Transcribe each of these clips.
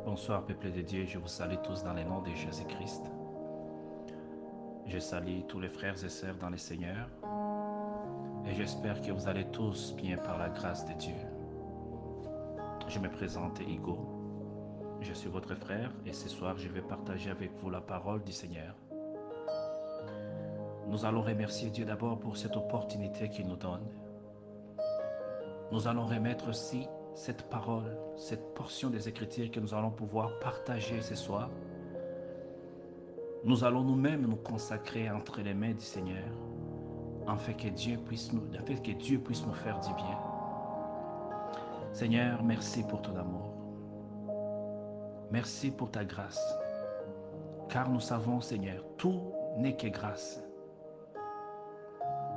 Bonsoir, peuple de Dieu, je vous salue tous dans le nom de Jésus-Christ. Je salue tous les frères et sœurs dans le Seigneur et j'espère que vous allez tous bien par la grâce de Dieu. Je me présente Hugo, je suis votre frère et ce soir je vais partager avec vous la parole du Seigneur. Nous allons remercier Dieu d'abord pour cette opportunité qu'il nous donne. Nous allons remettre aussi cette parole, cette portion des Écritures que nous allons pouvoir partager ce soir. Nous allons nous-mêmes nous consacrer entre les mains du Seigneur, afin que Dieu puisse nous faire du bien. Seigneur, merci pour ton amour. Merci pour ta grâce. Car nous savons, Seigneur, tout n'est que grâce.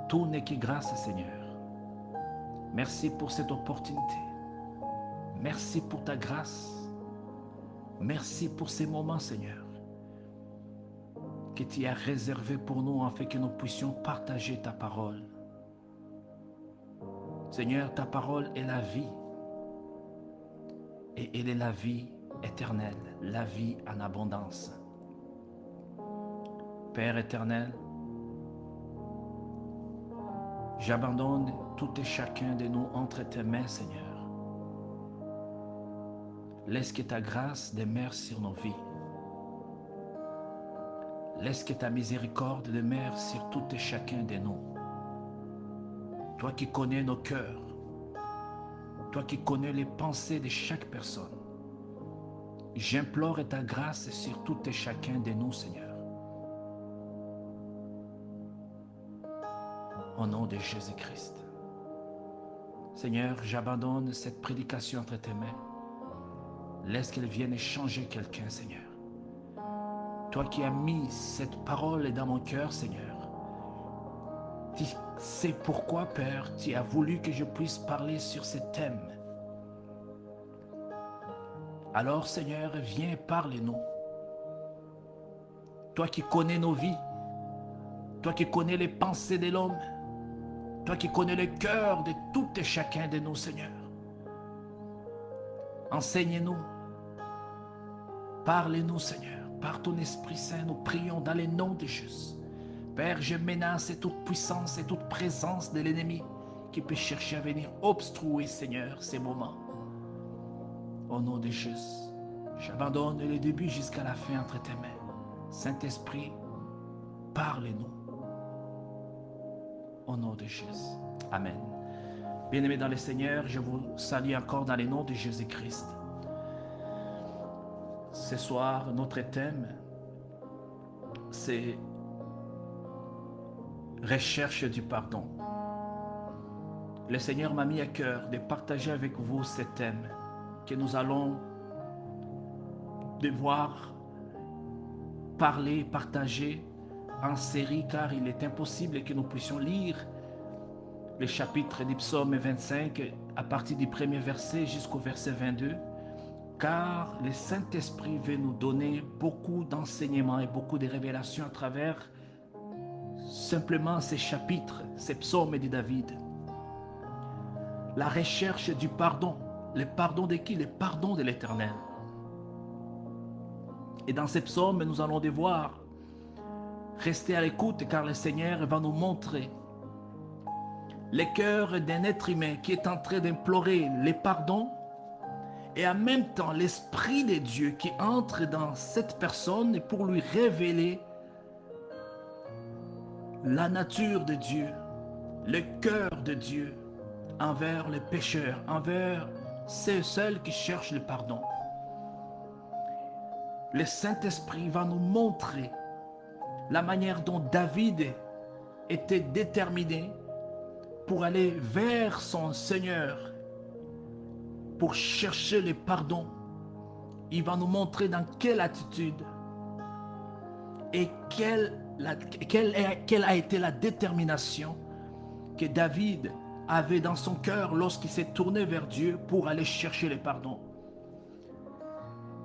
Tout n'est que grâce, Seigneur. Merci pour cette opportunité. Merci pour ta grâce. Merci pour ces moments, Seigneur, que tu as réservé pour nous afin que nous puissions partager ta parole. Seigneur, ta parole est la vie. Et elle est la vie éternelle, la vie en abondance. Père éternel, j'abandonne tout et chacun de nous entre tes mains, Seigneur. Laisse que ta grâce demeure sur nos vies. Laisse que ta miséricorde demeure sur tout et chacun de nous. Toi qui connais nos cœurs, toi qui connais les pensées de chaque personne, j'implore ta grâce sur tout et chacun de nous, Seigneur. Au nom de Jésus-Christ. Seigneur, j'abandonne cette prédication entre tes mains. Laisse qu'elle vienne changer quelqu'un, Seigneur. Toi qui as mis cette parole dans mon cœur, Seigneur, tu sais pourquoi, Père, tu as voulu que je puisse parler sur ce thème. Alors, Seigneur, viens, parle-nous. Toi qui connais nos vies, toi qui connais les pensées de l'homme, toi qui connais le cœur de tout et chacun de nous, Seigneur. Enseigne-nous. Parle-nous, Seigneur. Par ton Esprit Saint, nous prions dans le nom de Jésus. Père, je menace toute puissance et toute présence de l'ennemi qui peut chercher à venir obstruer, Seigneur, ces moments. Au nom de Jésus, j'abandonne le début jusqu'à la fin entre tes mains. Saint-Esprit, parle-nous. Au nom de Jésus. Amen. Bien-aimés dans le Seigneur, je vous salue encore dans le nom de Jésus-Christ. Ce soir, notre thème, c'est recherche du pardon. Le Seigneur m'a mis à cœur de partager avec vous ce thème que nous allons devoir parler, partager en série, car il est impossible que nous puissions lire le chapitre du psaume 25 à partir du premier verset jusqu'au verset 22, car le Saint-Esprit veut nous donner beaucoup d'enseignements et beaucoup de révélations à travers simplement ces chapitres, ces psaumes de David. La recherche du pardon. Le pardon de qui? Le pardon de l'Éternel. Et dans ces psaumes, nous allons devoir rester à l'écoute, car le Seigneur va nous montrer le cœur d'un être humain qui est en train d'implorer le pardon, et en même temps l'Esprit de Dieu qui entre dans cette personne pour lui révéler la nature de Dieu, le cœur de Dieu envers les pécheurs, envers ceux seuls qui cherchent le pardon. Le Saint-Esprit va nous montrer la manière dont David était déterminé pour aller vers son Seigneur, pour chercher le pardon. Il va nous montrer dans quelle attitude et quelle a été la détermination que David avait dans son cœur lorsqu'il s'est tourné vers Dieu pour aller chercher le pardon.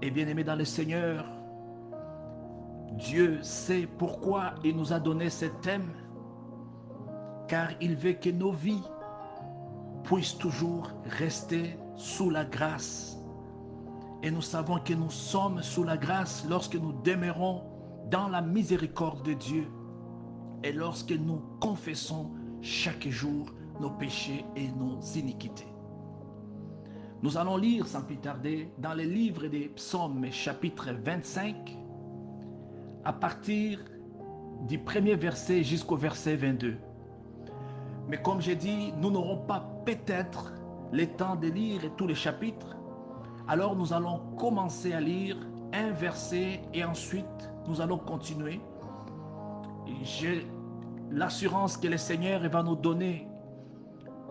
Et bien aimé dans le Seigneur, Dieu sait pourquoi il nous a donné ce thème, car il veut que nos vies puissent toujours rester sous la grâce. Et nous savons que nous sommes sous la grâce lorsque nous demeurons dans la miséricorde de Dieu et lorsque nous confessons chaque jour nos péchés et nos iniquités. Nous allons lire sans plus tarder dans le livre des Psaumes, chapitre 25, à partir du premier verset jusqu'au verset 22. Mais comme j'ai dit, nous n'aurons pas peut-être le temps de lire tous les chapitres. Alors nous allons commencer à lire un verset et ensuite nous allons continuer. J'ai l'assurance que le Seigneur va nous donner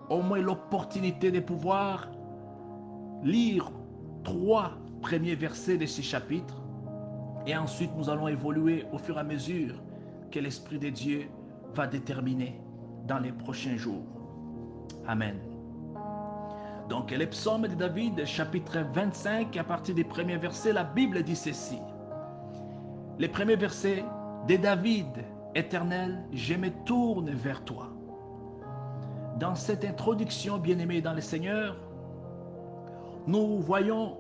au moins l'opportunité de pouvoir lire 3 premiers versets de ce chapitre. Et ensuite nous allons évoluer au fur et à mesure que l'Esprit de Dieu va déterminer dans les prochains jours. Amen. Donc, les psaumes de David, chapitre 25, à partir des premiers versets, la Bible dit ceci. Les premiers versets de David, Éternel, je me tourne vers toi. Dans cette introduction, bien-aimés dans le Seigneur, nous voyons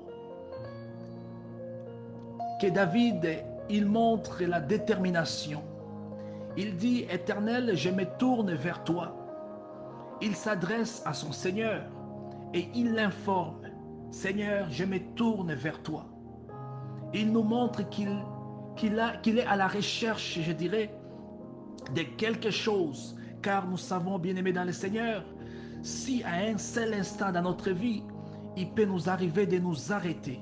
que David, il montre la détermination. Il dit, Éternel, je me tourne vers toi. Il s'adresse à son Seigneur. Et il l'informe, Seigneur, je me tourne vers toi. Il nous montre qu'il est à la recherche, je dirais, de quelque chose. Car nous savons, bien-aimés dans le Seigneur, si à un seul instant dans notre vie, il peut nous arriver de nous arrêter,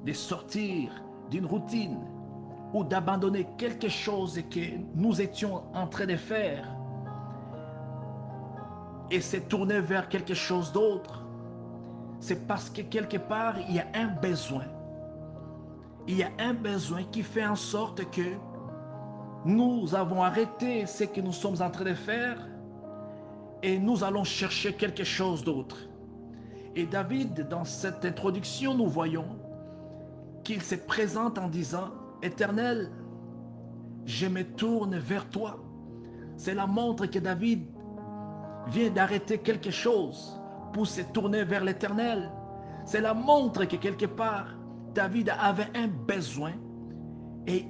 de sortir d'une routine ou d'abandonner quelque chose que nous étions en train de faire, et se tourner vers quelque chose d'autre, c'est parce que quelque part, il y a un besoin. Il y a un besoin qui fait en sorte que nous avons arrêté ce que nous sommes en train de faire et nous allons chercher quelque chose d'autre. Et David, dans cette introduction, nous voyons qu'il se présente en disant, « Éternel, je me tourne vers toi. » Cela montre que David vient d'arrêter quelque chose pour se tourner vers l'Éternel. Cela montre que quelque part, David avait un besoin et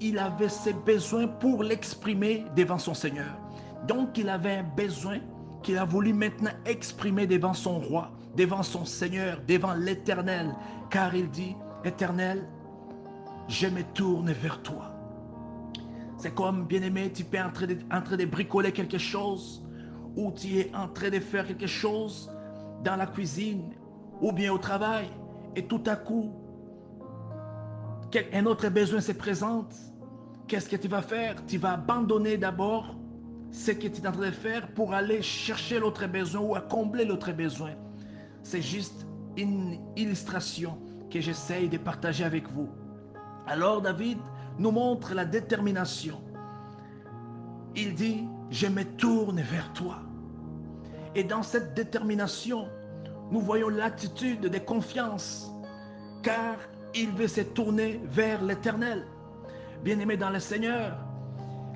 il avait ce besoin pour l'exprimer devant son Seigneur. Donc il avait un besoin qu'il a voulu maintenant exprimer devant son roi, devant son Seigneur, devant l'Éternel. Car il dit, Éternel, je me tourne vers toi. C'est comme, bien-aimé, tu es en train de bricoler quelque chose, ou tu es en train de faire quelque chose dans la cuisine ou bien au travail, et tout à coup, un autre besoin se présente. Qu'est-ce que tu vas faire? Tu vas abandonner d'abord ce que tu es en train de faire pour aller chercher l'autre besoin ou à combler l'autre besoin. C'est juste une illustration que j'essaye de partager avec vous. Alors David nous montre la détermination. Il dit, je me tourne vers toi. Et dans cette détermination, nous voyons l'attitude de confiance, car il veut se tourner vers l'Éternel. Bien-aimés dans le Seigneur,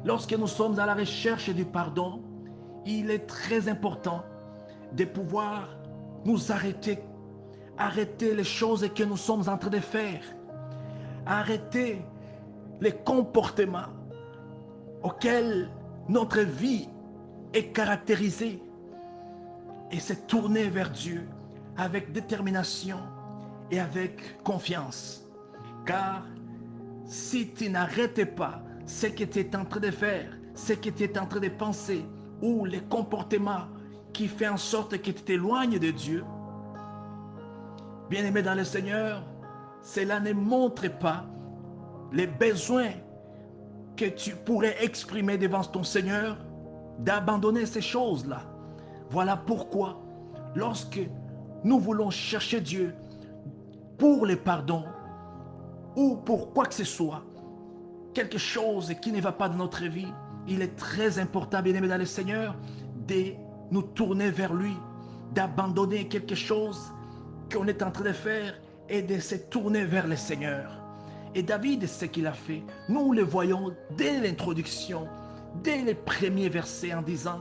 lorsque nous sommes à la recherche du pardon, il est très important de pouvoir nous arrêter les choses que nous sommes en train de faire, arrêter les comportements auxquels notre vie est caractérisée et se tourner vers Dieu avec détermination et avec confiance. Car si tu n'arrêtes pas ce que tu es en train de faire, ce que tu es en train de penser ou les comportements qui font en sorte que tu t'éloignes de Dieu, bien-aimé dans le Seigneur, cela ne montre pas les besoins que tu pourrais exprimer devant ton Seigneur, d'abandonner ces choses-là. Voilà pourquoi, lorsque nous voulons chercher Dieu pour le pardon ou pour quoi que ce soit, quelque chose qui ne va pas dans notre vie, il est très important, bien-aimé dans le Seigneur, de nous tourner vers lui, d'abandonner quelque chose qu'on est en train de faire et de se tourner vers le Seigneur. Et David, ce qu'il a fait, nous le voyons dès l'introduction, dès les premiers versets en disant,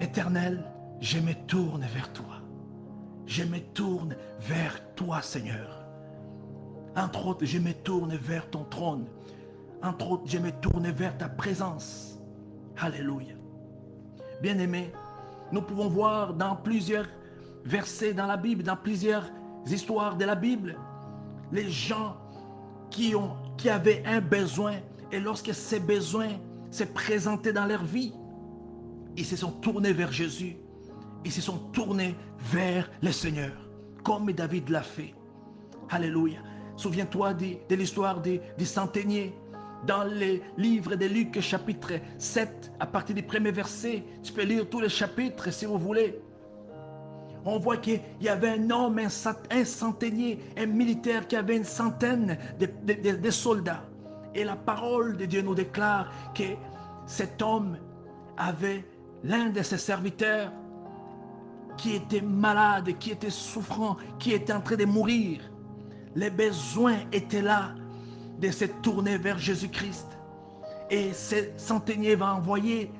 Éternel, je me tourne vers toi. je me tourne vers toi, Seigneur. Entre autres, je me tourne vers ton trône. Entre autres, je me tourne vers ta présence. Alléluia. Bien-aimés, nous pouvons voir dans plusieurs versets dans la Bible, dans plusieurs histoires de la Bible, les gens qui avaient un besoin, et lorsque ces besoins se présentaient dans leur vie, ils se sont tournés vers Jésus. Ils se sont tournés vers le Seigneur, comme David l'a fait. Alléluia. Souviens-toi de l'histoire des centeniers. Dans les livres de Luc, chapitre 7, à partir du premier verset, tu peux lire tous les chapitres si vous voulez. On voit qu'il y avait un homme, un centenier, un militaire qui avait une centaine de soldats. Et la parole de Dieu nous déclare que cet homme avait l'un de ses serviteurs qui était malade, qui était souffrant, qui était en train de mourir. Les besoins étaient là de se tourner vers Jésus-Christ. Et ce centenier va envoyer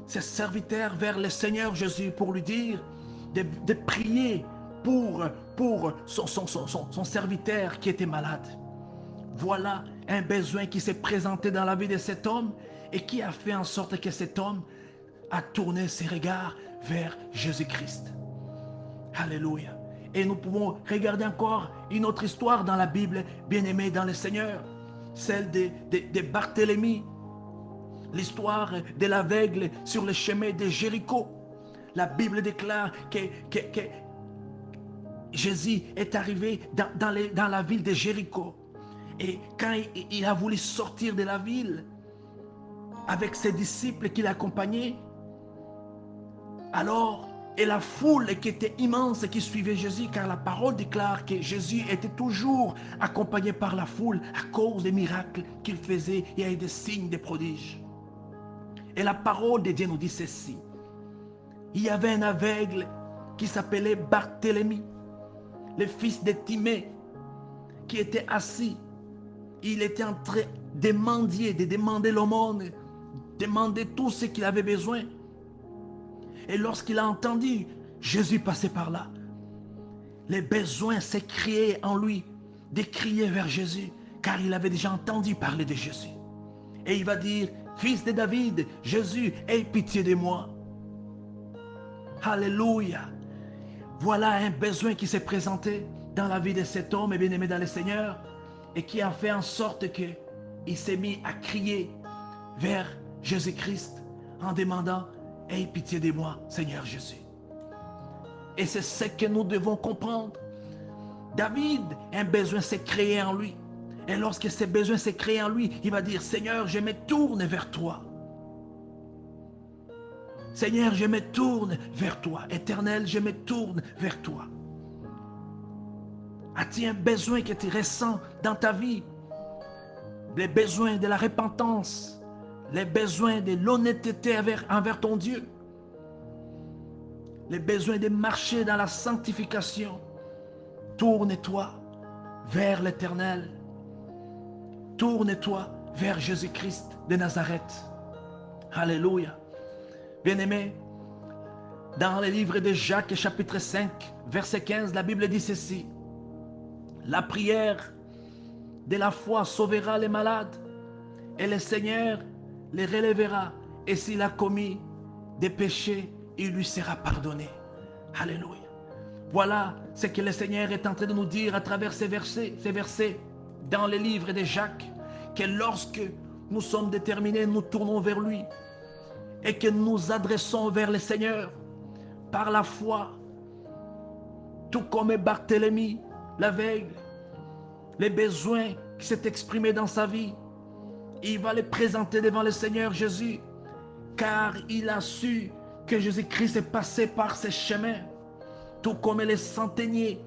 ses serviteurs vers le Seigneur Jésus pour lui dire de prier pour son serviteur qui était malade. Voilà un besoin qui s'est présenté dans la vie de cet homme et qui a fait en sorte que cet homme a tourné ses regards vers Jésus-Christ. Alléluia. Et nous pouvons regarder encore une autre histoire dans la Bible, bien-aimée dans le Seigneur, celle de Barthélemy, l'histoire de l'aveugle sur le chemin de Jéricho. La Bible déclare que Jésus est arrivé dans la ville de Jéricho. Et quand il a voulu sortir de la ville avec ses disciples qui l'accompagnaient, alors, et la foule qui était immense qui suivait Jésus, car la parole déclare que Jésus était toujours accompagné par la foule à cause des miracles qu'il faisait et des signes, des prodiges. Et la parole de Dieu nous dit ceci. Il y avait un aveugle qui s'appelait Barthélemy, le fils de Timée, qui était assis. Il était en train de mendier, de demander l'aumône, demander tout ce qu'il avait besoin. Et lorsqu'il a entendu Jésus passer par là, les besoins s'écriaient en lui, de crier vers Jésus, car il avait déjà entendu parler de Jésus. Et il va dire, fils de David, Jésus, aie pitié de moi. Alléluia. Voilà un besoin qui s'est présenté dans la vie de cet homme, bien-aimé dans le Seigneur, et qui a fait en sorte qu'il s'est mis à crier vers Jésus-Christ en demandant, aie pitié de moi, Seigneur Jésus. Et c'est ce que nous devons comprendre. David, un besoin s'est créé en lui. Et lorsque ce besoin s'est créé en lui, il va dire, Seigneur, je me tourne vers toi. Seigneur, je me tourne vers toi. Éternel, je me tourne vers toi. As-tu un besoin que tu ressens dans ta vie? Les besoins de la repentance, les besoins de l'honnêteté envers ton Dieu, les besoins de marcher dans la sanctification. Tourne-toi vers l'Éternel. Tourne-toi vers Jésus-Christ de Nazareth. Alléluia. Bien-aimés, dans le livre de Jacques, chapitre 5, verset 15, la Bible dit ceci. La prière de la foi sauvera les malades, et le Seigneur les relèvera, et s'il a commis des péchés, il lui sera pardonné. Alléluia. Voilà ce que le Seigneur est en train de nous dire à travers ces versets dans le livre de Jacques, que lorsque nous sommes déterminés, nous tournons vers lui et que nous nous adressons vers le Seigneur par la foi, tout comme Barthélemy, l'aveugle, les besoins qui s'est exprimé dans sa vie, il va les présenter devant le Seigneur Jésus, car il a su que Jésus-Christ est passé par ces chemins, tout comme les centeniers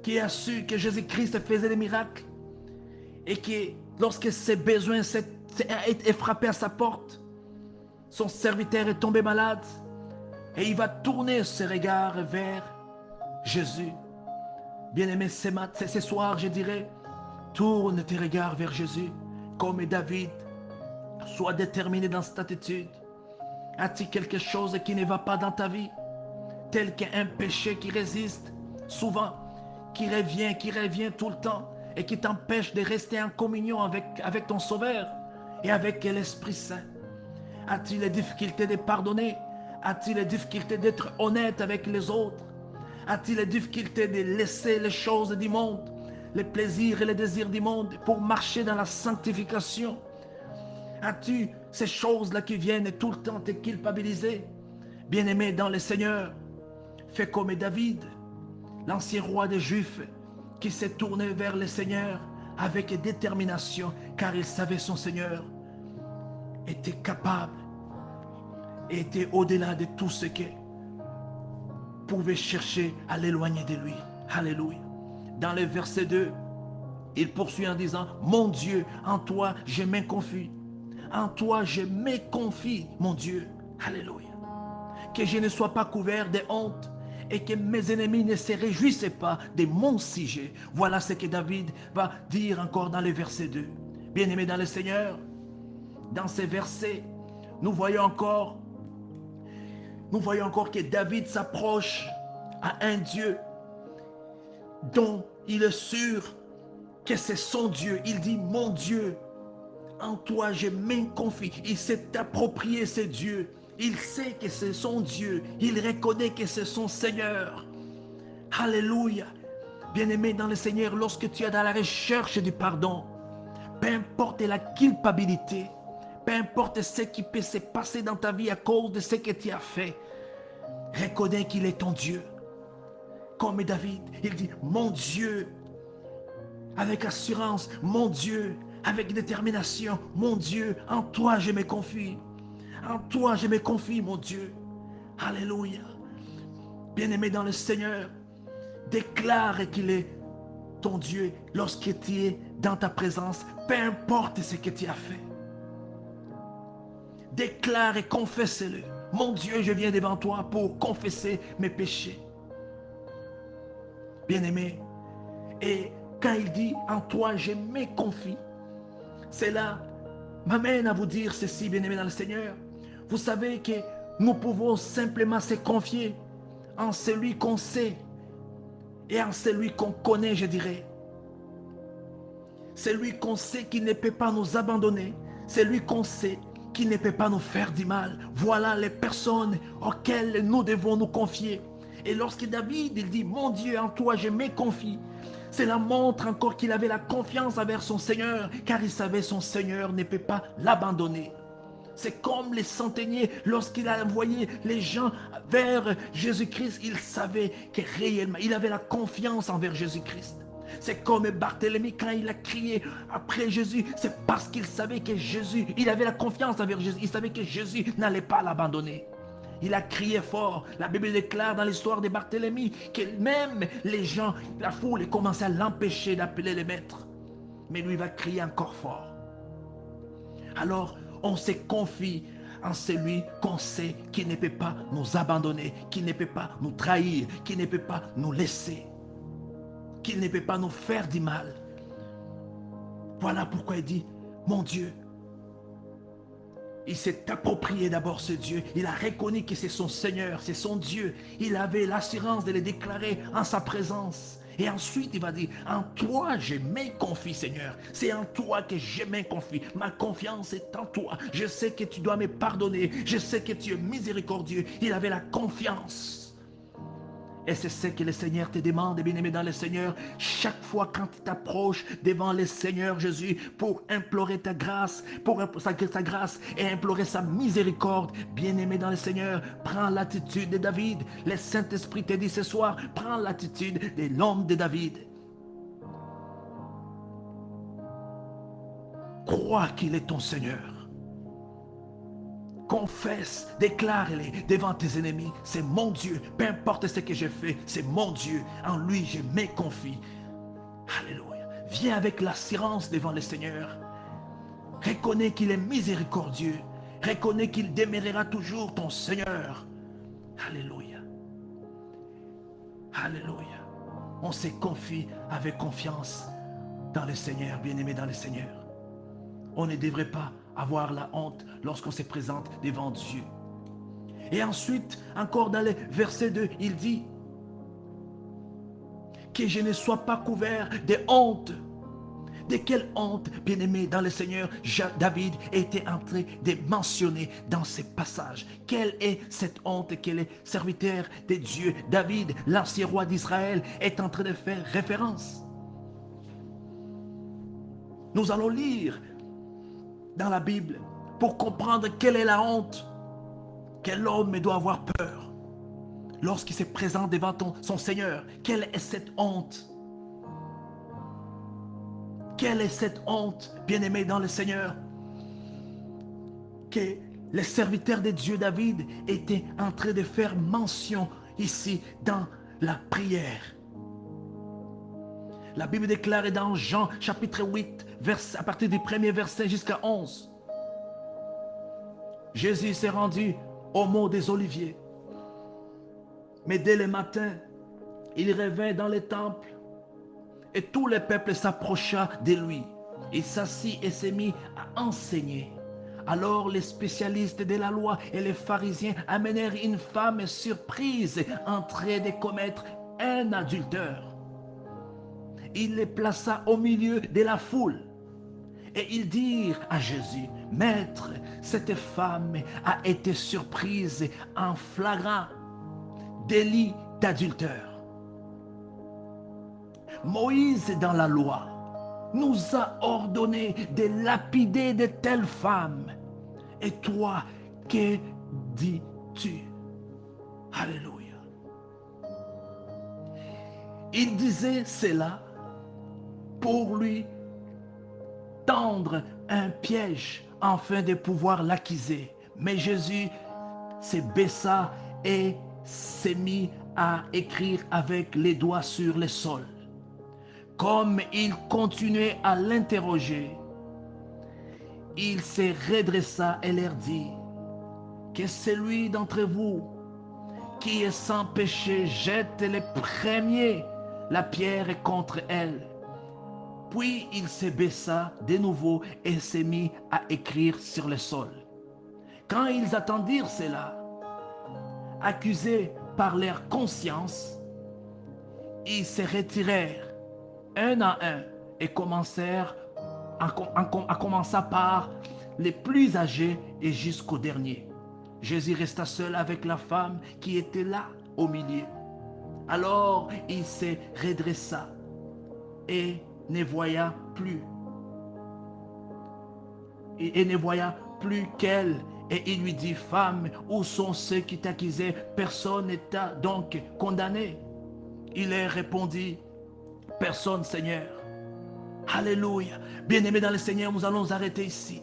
qui a su que Jésus-Christ faisait des miracles et que lorsque ses besoins est frappé à sa porte, son serviteur est tombé malade et il va tourner ses regards vers Jésus. Bien-aimé, ce soir, je dirais, tourne tes regards vers Jésus, comme David. Sois déterminé dans cette attitude. As-tu quelque chose qui ne va pas dans ta vie? tel qu'un péché qui résiste souvent, qui revient tout le temps et qui t'empêche de rester en communion avec ton Sauveur et avec l'Esprit Saint? As-tu les difficultés de pardonner? As-tu les difficultés d'être honnête avec les autres? As-tu les difficultés de laisser les choses du monde, les plaisirs et les désirs du monde pour marcher dans la sanctification? As-tu ces choses-là qui viennent tout le temps te culpabiliser? Bien-aimé dans le Seigneur, fais comme David, l'ancien roi des Juifs, qui s'est tourné vers le Seigneur avec détermination, car il savait son Seigneur était capable et était au-delà de tout ce qui pouvait chercher à l'éloigner de lui. Alléluia. Dans le verset 2, il poursuit en disant, mon Dieu, en toi je me confie. En toi je me confie, mon Dieu. Alléluia. Que je ne sois pas couvert de honte et que mes ennemis ne se réjouissent pas de mon sujet. Voilà ce que David va dire encore dans le verset 2. Bien-aimé dans le Seigneur, dans ces versets, nous voyons encore que David s'approche à un Dieu dont il est sûr que c'est son Dieu. Il dit, mon Dieu, en toi je me confie. Il s'est approprié ce Dieu. Il sait que c'est son Dieu. Il reconnaît que c'est son Seigneur. Alléluia. Bien-aimé dans le Seigneur, lorsque tu es dans la recherche du pardon, peu importe la culpabilité, peu importe ce qui peut se passer dans ta vie à cause de ce que tu as fait, reconnais qu'il est ton Dieu. Comme David, il dit, mon Dieu, avec assurance, mon Dieu, avec détermination, mon Dieu, en toi je me confie. En toi je me confie, mon Dieu. Alléluia. Bien-aimé dans le Seigneur, déclare qu'il est ton Dieu lorsque tu es dans ta présence, peu importe ce que tu as fait. Déclare et confesse-le. Mon Dieu, je viens devant toi pour confesser mes péchés. Bien-aimé, et quand il dit en toi je me confie, cela m'amène à vous dire ceci, bien-aimé dans le Seigneur. Vous savez que nous pouvons simplement se confier en celui qu'on sait et en celui qu'on connaît, je dirais. Celui qu'on sait qui ne peut pas nous abandonner, celui qu'on sait qui ne peut pas nous faire du mal. Voilà les personnes auxquelles nous devons nous confier. Et lorsque David il dit, mon Dieu, en toi je me confie, cela montre encore qu'il avait la confiance envers son Seigneur, car il savait son Seigneur ne peut pas l'abandonner. C'est comme les centeniers, lorsqu'il a envoyé les gens vers Jésus-Christ, il savait que réellement, il avait la confiance envers Jésus-Christ. C'est comme Barthélemy quand il a crié après Jésus, c'est parce qu'il savait que Jésus, il avait la confiance envers Jésus, il savait que Jésus n'allait pas l'abandonner. Il a crié fort. La Bible déclare dans l'histoire de Barthélemy que même les gens, la foule, commençait à l'empêcher d'appeler le maître. Mais lui va crier encore fort. Alors, on se confie en celui qu'on sait qui ne peut pas nous abandonner, qui ne peut pas nous trahir, qui ne peut pas nous laisser, qui ne peut pas nous faire du mal. Voilà pourquoi il dit, mon Dieu, il s'est approprié d'abord ce Dieu. Il a reconnu que c'est son Seigneur, c'est son Dieu. Il avait l'assurance de le déclarer en sa présence. Et ensuite, il va dire, en toi, je me confie, Seigneur. C'est en toi que je me confie. Ma confiance est en toi. Je sais que tu dois me pardonner. Je sais que tu es miséricordieux. Il avait la confiance. Et c'est ce que le Seigneur te demande, bien-aimé dans le Seigneur, chaque fois quand tu t'approches devant le Seigneur Jésus pour implorer ta grâce, pour sa grâce et implorer sa miséricorde, bien-aimé dans le Seigneur, prends l'attitude de David. Le Saint-Esprit te dit ce soir, prends l'attitude de l'homme de David. Crois qu'il est ton Seigneur. Confesse, déclare-les devant tes ennemis. C'est mon Dieu, peu importe ce que j'ai fait, c'est mon Dieu. En lui, je me confie. Alléluia. Viens avec l'assurance devant le Seigneur. Reconnais qu'il est miséricordieux. Reconnais qu'il demeurera toujours ton Seigneur. Alléluia. Alléluia. On se confie avec confiance dans le Seigneur, bien-aimé dans le Seigneur. On ne devrait pas avoir la honte lorsqu'on se présente devant Dieu. Et ensuite, encore dans le verset 2, il dit que je ne sois pas couvert de honte. De quelle honte, bien-aimé dans le Seigneur, David était en train de mentionner dans ces passages. Quelle est cette honte que le serviteur de Dieu, David, l'ancien roi d'Israël, est en train de faire référence? Nous allons lire dans la Bible pour comprendre quelle est la honte que l'homme doit avoir peur lorsqu'il se présente devant son Seigneur. Quelle est cette honte? Quelle est cette honte, bien-aimé dans le Seigneur, que le serviteur de Dieu David était en train de faire mention ici dans la prière? La Bible déclare dans Jean chapitre 8, à partir du premier verset jusqu'à 11. Jésus s'est rendu au mont des Oliviers. Mais dès le matin, il revint dans le temple et tout le peuple s'approcha de lui. Il s'assit et s'est mis à enseigner. Alors les spécialistes de la loi et les pharisiens amenèrent une femme surprise en train de commettre un adultère. Il les plaça au milieu de la foule. Et ils dirent à Jésus, « Maître, cette femme a été surprise en flagrant délit d'adultère. Moïse dans la loi nous a ordonné de lapider de telles femmes. Et toi, que dis-tu? » Alléluia. Il disait cela pour lui tendre un piège afin de pouvoir l'accuser. Mais Jésus se baissa et s'est mis à écrire avec les doigts sur le sol. Comme il continuait à l'interroger, il se redressa et leur dit, « Que celui d'entre vous qui est sans péché jette le premier la pierre contre elle. » Puis il se baissa de nouveau et s'est mis à écrire sur le sol. Quand ils attendirent cela, accusés par leur conscience, ils se retirèrent un à un et commencèrent à commencer par les plus âgés et jusqu'au dernier. Jésus resta seul avec la femme qui était là au milieu. Alors il se redressa et ne voya plus. Et ne voya plus qu'elle. Et il lui dit, « Femme, où sont ceux qui t'accusaient? Personne ne t'a donc condamné. » Il leur répondit, « Personne, Seigneur. » Alléluia. Bien-aimés dans le Seigneur, nous allons arrêter ici.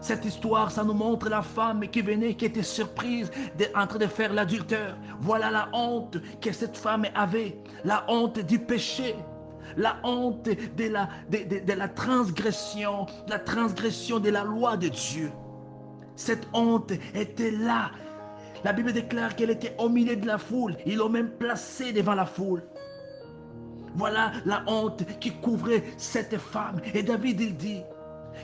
Cette histoire, ça nous montre la femme qui venait, qui était surprise en train de faire l'adultère. Voilà la honte que cette femme avait, la honte du péché, la honte de la transgression de la loi de Dieu. Cette honte était là. La Bible déclare qu'elle était au milieu de la foule. Ils l'ont même placée devant la foule. Voilà la honte qui couvrait cette femme. Et David, il dit,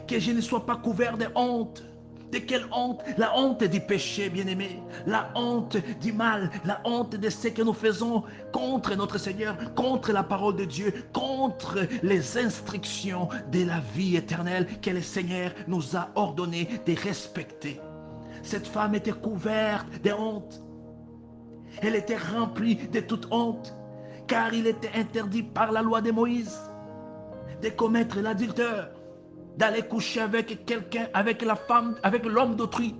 que je ne sois pas couvert de honte. De quelle honte? La honte du péché, bien-aimé. La honte du mal. La honte de ce que nous faisons contre notre Seigneur, contre la parole de Dieu, contre les instructions de la vie éternelle que le Seigneur nous a ordonné de respecter. Cette femme était couverte de honte. Elle était remplie de toute honte, car il était interdit par la loi de Moïse de commettre l'adultère, d'aller coucher avec quelqu'un, avec la femme, avec l'homme d'autrui.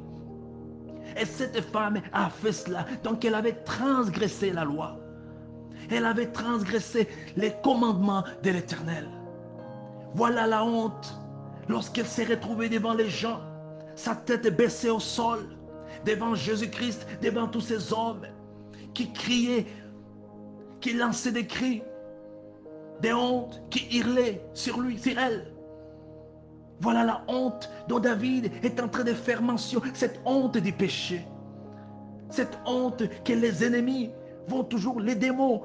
Et cette femme a fait cela. Donc elle avait transgressé la loi. Elle avait transgressé les commandements de l'Éternel. Voilà la honte. Lorsqu'elle s'est retrouvée devant les gens, sa tête baissée au sol, devant Jésus-Christ, devant tous ces hommes qui criaient, qui lançaient des cris, des hontes, qui hurlaient sur lui, sur elle. Voilà la honte dont David est en train de faire mention, cette honte du péché. Cette honte que les ennemis vont toujours, les démons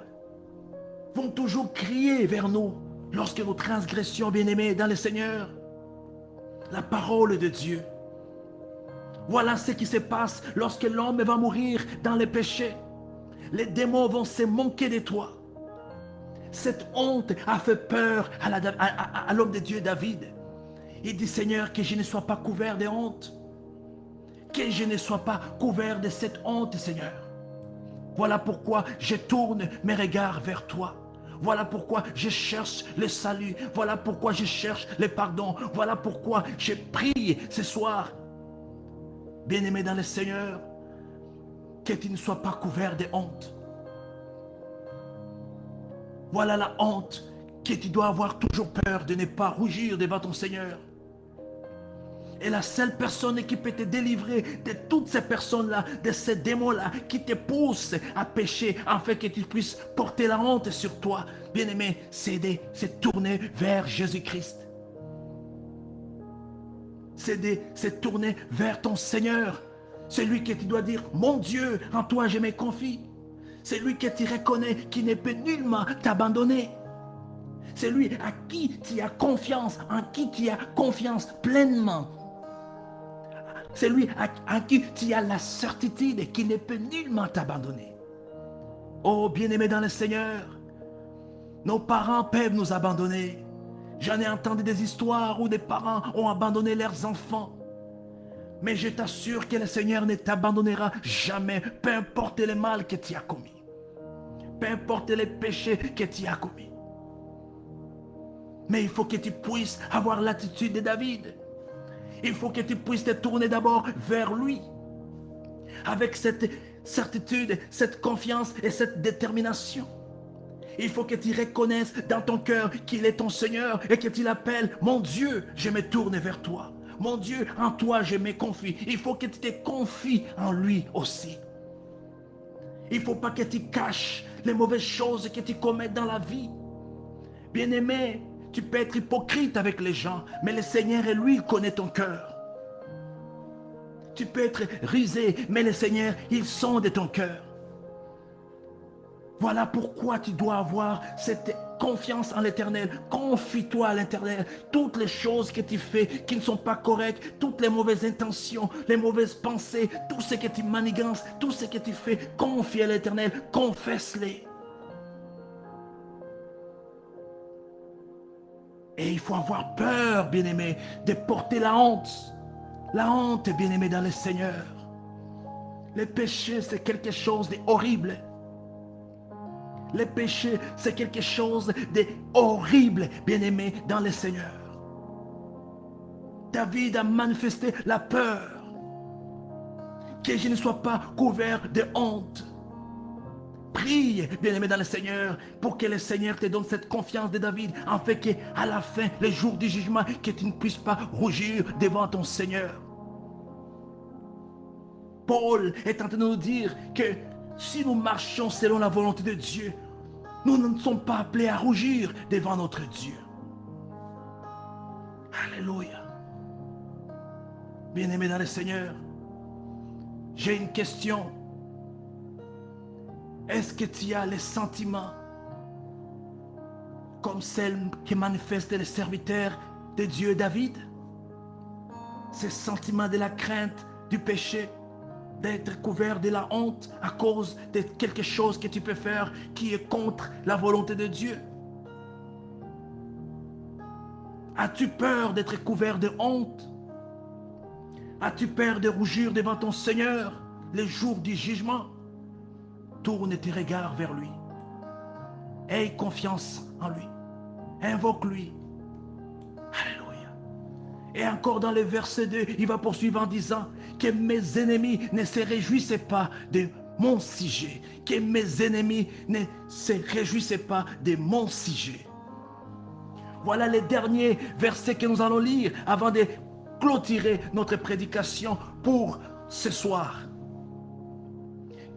vont toujours crier vers nous lorsque nous transgressions, bien-aimés, dans le Seigneur. La parole de Dieu. Voilà ce qui se passe lorsque l'homme va mourir dans les péchés. Les démons vont se moquer de toi. Cette honte a fait peur à l'homme de Dieu David. Il dit, Seigneur, que je ne sois pas couvert de honte. Que je ne sois pas couvert de cette honte, Seigneur. Voilà pourquoi je tourne mes regards vers toi. Voilà pourquoi je cherche le salut. Voilà pourquoi je cherche le pardon. Voilà pourquoi je prie ce soir. Bien-aimé dans le Seigneur, que tu ne sois pas couvert de honte. Voilà la honte que tu dois avoir toujours peur de ne pas rougir devant ton Seigneur. Et la seule personne qui peut te délivrer de toutes ces personnes-là, de ces démons-là, qui te poussent à pécher, afin que tu puisses porter la honte sur toi, bien-aimé, c'est de se tourner vers Jésus-Christ. C'est de se tourner vers ton Seigneur. C'est lui que tu dois dire, mon Dieu, en toi je me confie. C'est lui que tu reconnais qui ne peut nullement t'abandonner. C'est lui à qui tu as confiance, en qui tu as confiance pleinement. C'est lui à qui tu as la certitude qu'il ne peut nullement t'abandonner. Oh, bien-aimé dans le Seigneur, nos parents peuvent nous abandonner. J'en ai entendu des histoires où des parents ont abandonné leurs enfants. Mais je t'assure que le Seigneur ne t'abandonnera jamais, peu importe le mal que tu as commis. Peu importe les péchés que tu as commis. Mais il faut que tu puisses avoir l'attitude de David. Il faut que tu puisses te tourner d'abord vers lui. Avec cette certitude, cette confiance et cette détermination. Il faut que tu reconnaisses dans ton cœur qu'il est ton Seigneur et que tu l'appelles, mon Dieu, je me tourne vers toi. Mon Dieu, en toi je me confie. Il faut que tu te confies en lui aussi. Il ne faut pas que tu caches les mauvaises choses que tu commets dans la vie. Bien-aimé, tu peux être hypocrite avec les gens, mais le Seigneur, lui, connaît ton cœur. Tu peux être rusé, mais le Seigneur, il sonde ton cœur. Voilà pourquoi tu dois avoir cette confiance en l'Éternel. Confie-toi à l'Éternel. Toutes les choses que tu fais qui ne sont pas correctes, toutes les mauvaises intentions, les mauvaises pensées, tout ce que tu manigances, tout ce que tu fais, confie à l'Éternel, confesse-les. Et il faut avoir peur, bien-aimé, de porter la honte. La honte, bien-aimé, dans le Seigneur. Le péché, c'est quelque chose d'horrible. Le péché, c'est quelque chose d'horrible, bien-aimé, dans le Seigneur. David a manifesté la peur. Que je ne sois pas couvert de honte. Prie, bien-aimé dans le Seigneur, pour que le Seigneur te donne cette confiance de David, afin qu'à la fin, le jour du jugement, que tu ne puisses pas rougir devant ton Seigneur. Paul est en train de nous dire que si nous marchons selon la volonté de Dieu, nous ne sommes pas appelés à rougir devant notre Dieu. Alléluia. Bien-aimé dans le Seigneur, j'ai une question. Est-ce que tu as les sentiments comme celles que manifestent les serviteurs de Dieu David? Ces sentiments de la crainte, du péché, d'être couvert de la honte à cause de quelque chose que tu peux faire qui est contre la volonté de Dieu. As-tu peur d'être couvert de honte? As-tu peur de rougir devant ton Seigneur le jour du jugement? Tourne tes regards vers lui. Aie confiance en lui. Invoque-lui. Alléluia. Et encore dans le verset 2, il va poursuivre en disant que mes ennemis ne se réjouissaient pas de mon sujet. Que mes ennemis ne se réjouissaient pas de mon sujet. Voilà les derniers versets que nous allons lire avant de clôturer notre prédication pour ce soir.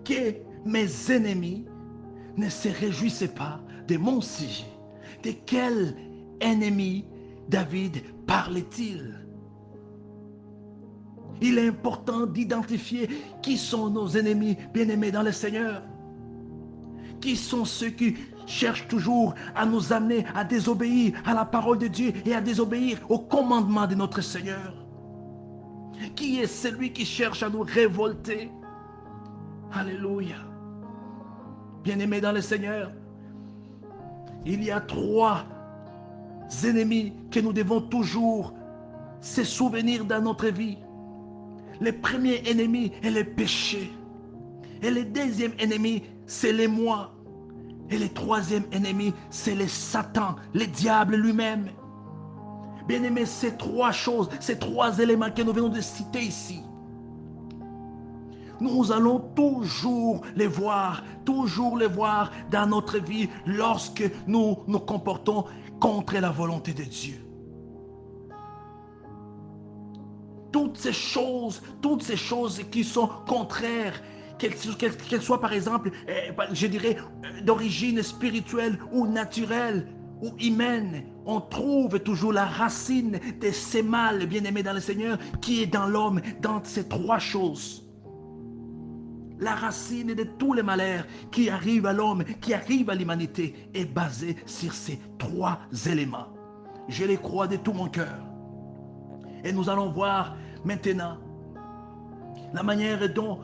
Que mes ennemis ne se réjouissaient pas de mon sujet. De quel ennemi David parlait-il? Il est important d'identifier qui sont nos ennemis bien-aimés dans le Seigneur. Qui sont ceux qui cherchent toujours à nous amener à désobéir à la parole de Dieu et à désobéir au commandement de notre Seigneur. Qui est celui qui cherche à nous révolter? Alléluia. Bien-aimés dans le Seigneur, il y a 3 ennemis que nous devons toujours se souvenir dans notre vie. Le premier ennemi est le péché. Et le deuxième ennemi, c'est le moi. Et le troisième ennemi, c'est le Satan, le diable lui-même. Bien-aimés, ces 3 choses, ces 3 éléments que nous venons de citer ici, nous allons toujours les voir dans notre vie lorsque nous nous comportons contre la volonté de Dieu. Toutes ces choses qui sont contraires, qu'elles soient par exemple, je dirais, d'origine spirituelle ou naturelle ou humaine, on trouve toujours la racine de ces mal, bien-aimés dans le Seigneur, qui est dans l'homme, dans ces 3 choses. La racine de tous les malheurs qui arrivent à l'homme, qui arrivent à l'humanité, est basée sur ces 3 éléments. Je les crois de tout mon cœur. Et nous allons voir maintenant la manière dont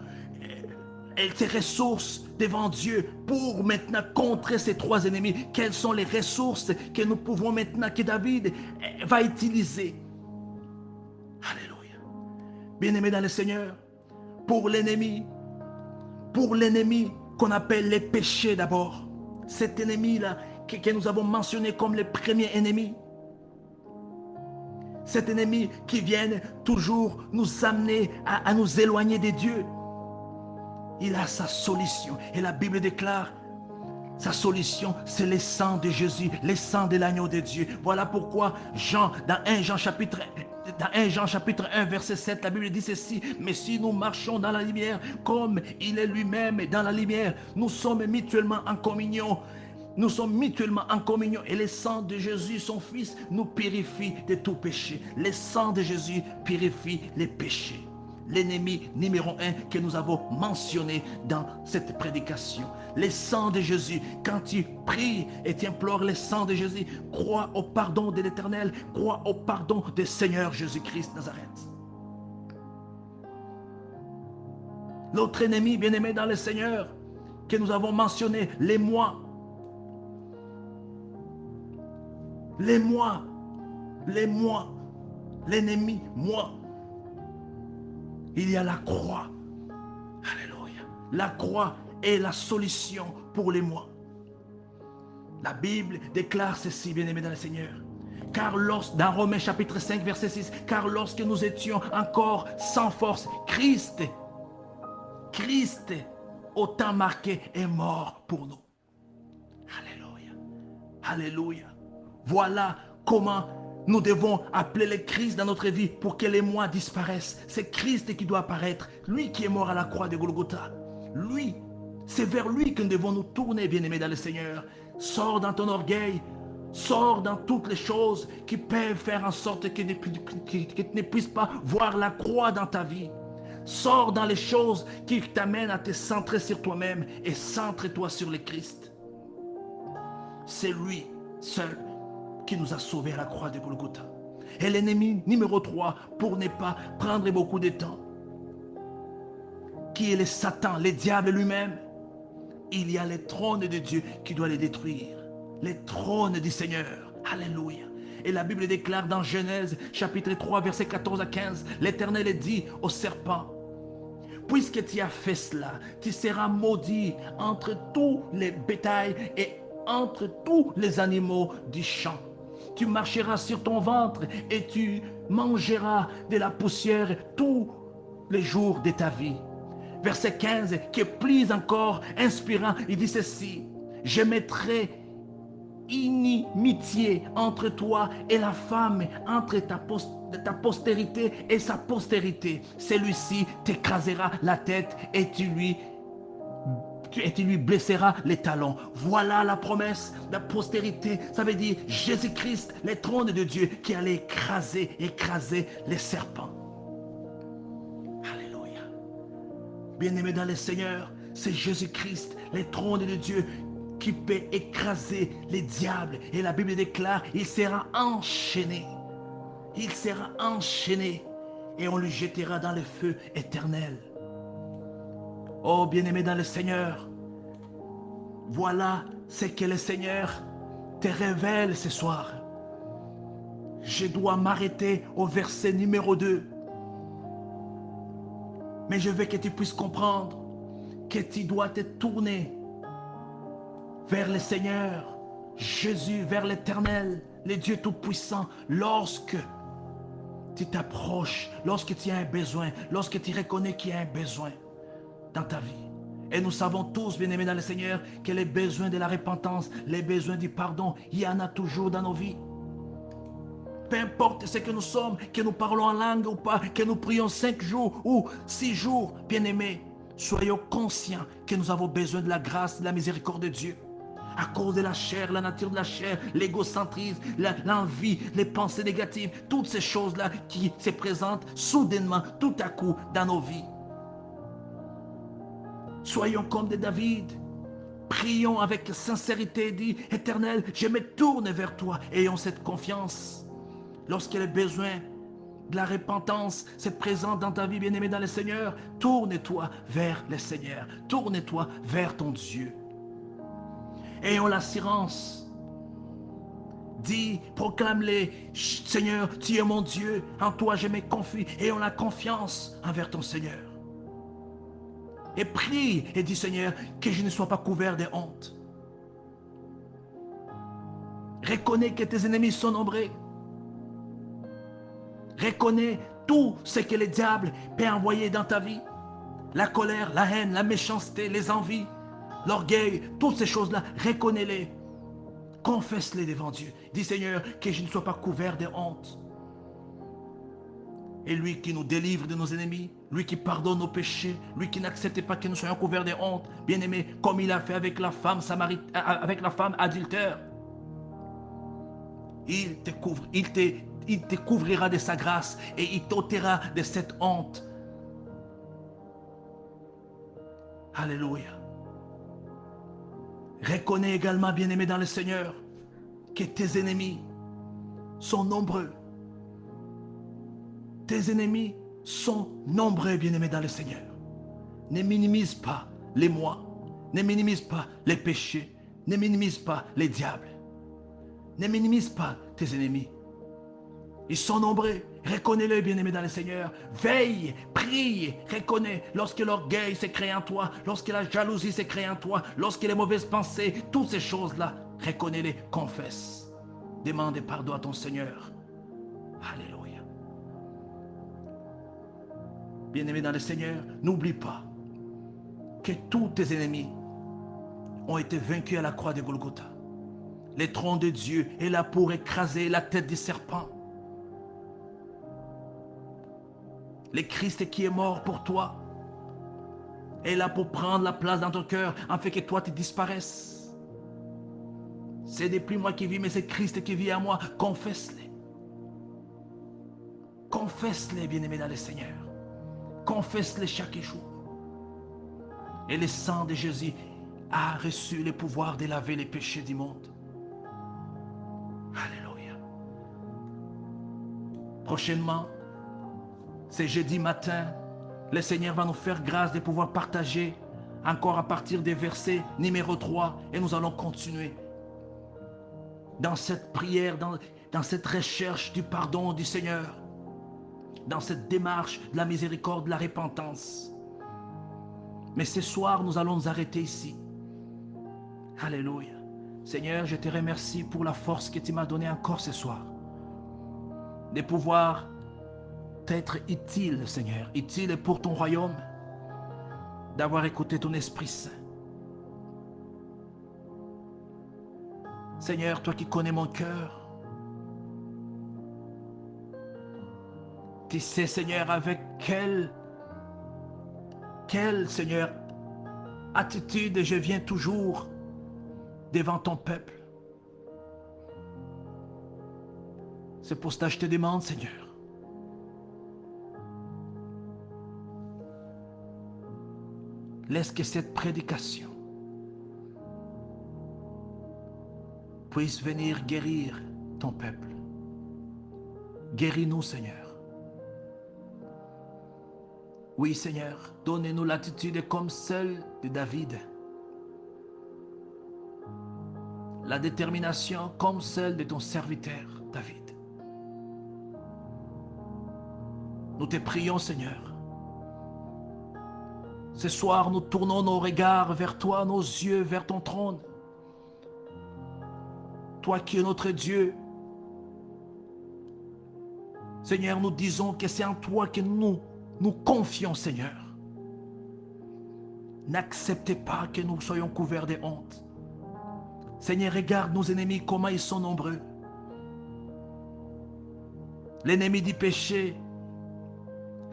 elle se ressource devant Dieu pour maintenant contrer ces 3 ennemis. Quelles sont les ressources que nous pouvons maintenant, que David va utiliser? Alléluia. Bien-aimés dans le Seigneur, pour l'ennemi qu'on appelle les péchés d'abord, cet ennemi-là que nous avons mentionné comme le premier ennemi, cet ennemi qui vient toujours nous amener à nous éloigner de Dieu, il a sa solution. Et la Bible déclare, sa solution, c'est le sang de Jésus, le sang de l'agneau de Dieu. Voilà pourquoi dans 1 Jean chapitre 1, verset 7, la Bible dit ceci: mais si nous marchons dans la lumière, comme il est lui-même dans la lumière, nous sommes mutuellement en communion. Nous sommes mutuellement en communion et le sang de Jésus, son Fils, nous purifie de tout péché. Le sang de Jésus purifie les péchés. L'ennemi numéro 1 que nous avons mentionné dans cette prédication. Le sang de Jésus. Quand tu pries et tu implores le sang de Jésus, crois au pardon de l'Éternel, crois au pardon du Seigneur Jésus-Christ Nazareth. L'autre ennemi, bien-aimé dans le Seigneur, que nous avons mentionné, les moi. Les moi, l'ennemi, moi. Il y a la croix. Alléluia. La croix est la solution pour les moi. La Bible déclare ceci, bien-aimés dans le Seigneur. Car dans Romains chapitre 5, verset 6, car lorsque nous étions encore sans force, Christ, au temps marqué, est mort pour nous. Alléluia. Alléluia. Voilà comment nous devons appeler le Christ dans notre vie pour que les moi disparaissent. C'est Christ qui doit apparaître. Lui qui est mort à la croix de Golgotha. Lui, c'est vers lui que nous devons nous tourner, bien-aimés dans le Seigneur. Sors dans ton orgueil. Sors dans toutes les choses qui peuvent faire en sorte que tu ne puisses pas voir la croix dans ta vie. Sors dans les choses qui t'amènent à te centrer sur toi-même et centre-toi sur le Christ. C'est lui seul qui nous a sauvés à la croix de Golgotha. Et l'ennemi numéro 3, pour ne pas prendre beaucoup de temps, qui est le Satan, le diable lui-même. Il y a le trône de Dieu qui doit les détruire. Le trône du Seigneur. Alléluia. Et la Bible déclare dans Genèse chapitre 3, verset 14 à 15, l'Éternel dit au serpent: puisque tu as fait cela, tu seras maudit entre tous les bétails et entre tous les animaux du champ. Tu marcheras sur ton ventre et tu mangeras de la poussière tous les jours de ta vie. Verset 15, qui est plus encore inspirant, il dit ceci: je mettrai inimitié entre toi et la femme, entre ta postérité et sa postérité. Celui-ci t'écrasera la tête et tu lui blesseras les talons. Voilà la promesse de la postérité. Ça veut dire Jésus-Christ, le trône de Dieu, qui allait écraser les serpents. Alléluia. Bien-aimés dans le Seigneur, c'est Jésus-Christ, le trône de Dieu, qui peut écraser les diables. Et la Bible déclare, il sera enchaîné. Il sera enchaîné. et on le jettera dans le feu éternel. Oh bien-aimé dans le Seigneur, voilà ce que le Seigneur te révèle ce soir. Je dois m'arrêter au verset numéro 2. Mais je veux que tu puisses comprendre que tu dois te tourner vers le Seigneur, Jésus, vers l'Éternel, le Dieu Tout-Puissant, lorsque tu t'approches, lorsque tu as un besoin, lorsque tu reconnais qu'il y a un besoin dans ta vie. Et nous savons tous, bien-aimés dans le Seigneur, que les besoins de la repentance, les besoins du pardon, il y en a toujours dans nos vies. Peu importe ce que nous sommes, que nous parlons en langue ou pas, que nous prions 5 jours ou 6 jours, bien-aimés, soyons conscients que nous avons besoin de la grâce, de la miséricorde de Dieu. À cause de la chair, la nature de la chair, l'égocentrisme, l'envie, les pensées négatives, toutes ces choses-là qui se présentent soudainement, tout à coup, dans nos vies. Soyons comme des David. Prions avec sincérité, dit Éternel, je me tourne vers toi. Ayons cette confiance. Lorsque le besoin de la repentance se présente dans ta vie, bien-aimé dans le Seigneur, tourne-toi vers le Seigneur. Tourne-toi vers ton Dieu. Ayons l'assurance. Dis, proclame-les, Seigneur, tu es mon Dieu, en toi je me confie. Ayons la confiance envers ton Seigneur. Et prie et dis, Seigneur, que je ne sois pas couvert de honte. Reconnais que tes ennemis sont nombreux. Reconnais tout ce que le diable peut envoyer dans ta vie. La colère, la haine, la méchanceté, les envies, l'orgueil, toutes ces choses-là, reconnais-les. Confesse-les devant Dieu. Dis, Seigneur, que je ne sois pas couvert de honte. Et lui qui nous délivre de nos ennemis, lui qui pardonne nos péchés, lui qui n'accepte pas que nous soyons couverts de honte, bien-aimé, comme il a fait avec la femme adultère. Il te couvrira de sa grâce et il t'ôtera de cette honte. Alléluia. Reconnais également, bien-aimé dans le Seigneur, que tes ennemis sont nombreux. Tes ennemis sont nombreux, bien-aimés dans le Seigneur. Ne minimise pas les moi, ne minimise pas les péchés, ne minimise pas les diables. Ne minimise pas tes ennemis. Ils sont nombreux. Reconnais-le, bien-aimé dans le Seigneur. Veille, prie, reconnais. Lorsque l'orgueil s'est créé en toi, lorsque la jalousie s'est créée en toi, lorsque les mauvaises pensées, toutes ces choses-là, reconnais-les, confesse. Demande pardon à ton Seigneur. Alléluia. Bien-aimé dans le Seigneur, n'oublie pas que tous tes ennemis ont été vaincus à la croix de Golgotha. Le trône de Dieu est là pour écraser la tête du serpent. Le Christ qui est mort pour toi est là pour prendre la place dans ton cœur afin que toi tu disparaisses. C'est depuis moi qui vis, mais c'est Christ qui vit à moi. Confesse-les. Confesse-les, bien-aimés dans le Seigneur. Confesse-les chaque jour. Et le sang de Jésus a reçu le pouvoir de laver les péchés du monde. Alléluia. Prochainement, c'est jeudi matin, le Seigneur va nous faire grâce de pouvoir partager encore à partir des versets numéro 3 et nous allons continuer dans cette prière, dans cette recherche du pardon du Seigneur, dans cette démarche de la miséricorde, de la repentance. Mais ce soir, nous allons nous arrêter ici. Alléluia. Seigneur, je te remercie pour la force que tu m'as donnée encore ce soir, de pouvoir t'être utile, Seigneur, utile pour ton royaume, d'avoir écouté ton Esprit Saint. Seigneur, toi qui connais mon cœur, tu sais, Seigneur, avec quelle Seigneur, attitude je viens toujours devant ton peuple. C'est pour cela que je te demande, Seigneur, laisse que cette prédication puisse venir guérir ton peuple. Guéris-nous, Seigneur. Oui, Seigneur, donnez-nous l'attitude comme celle de David. La détermination comme celle de ton serviteur, David. Nous te prions, Seigneur. Ce soir, nous tournons nos regards vers toi, nos yeux vers ton trône. Toi qui es notre Dieu. Seigneur, nous disons que c'est en toi que nous confions, Seigneur. N'acceptez pas que nous soyons couverts de honte. Seigneur, regarde nos ennemis, comment ils sont nombreux. L'ennemi du péché,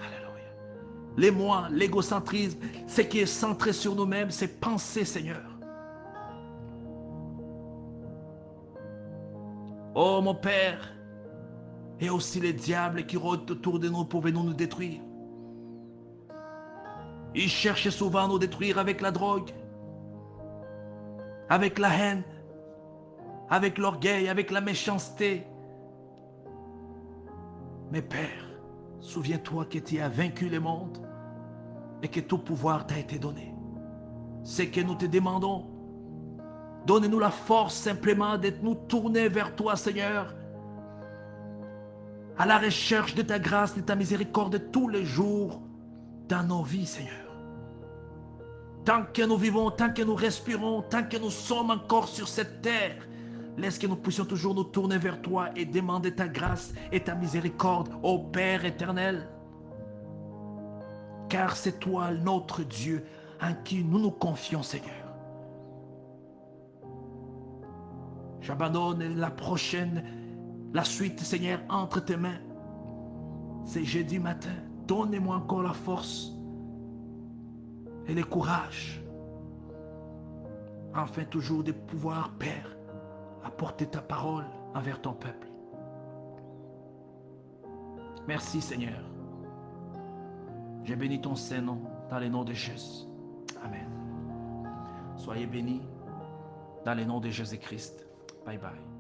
alléluia. Les moi, l'égocentrisme, ce qui est centré sur nous-mêmes, c'est penser, Seigneur. Oh mon Père, et aussi les diables qui rôdent autour de nous pour venir nous détruire. Ils cherchent souvent à nous détruire avec la drogue, avec la haine, avec l'orgueil, avec la méchanceté. Mais Père, souviens-toi que tu as vaincu le monde et que tout pouvoir t'a été donné. C'est que nous te demandons, donne-nous la force simplement de nous tourner vers toi, Seigneur, à la recherche de ta grâce, de ta miséricorde tous les jours dans nos vies, Seigneur. Tant que nous vivons, tant que nous respirons, tant que nous sommes encore sur cette terre, laisse que nous puissions toujours nous tourner vers toi et demander ta grâce et ta miséricorde, ô Père éternel. Car c'est toi, notre Dieu, en qui nous nous confions, Seigneur. J'abandonne la suite, Seigneur, entre tes mains. C'est jeudi matin. Donne-moi encore la force et le courage, afin toujours de pouvoir, Père, apporter ta parole envers ton peuple. Merci, Seigneur. Je bénis ton Saint-Nom dans le nom de Jésus. Amen. Soyez bénis dans le nom de Jésus-Christ. Bye bye.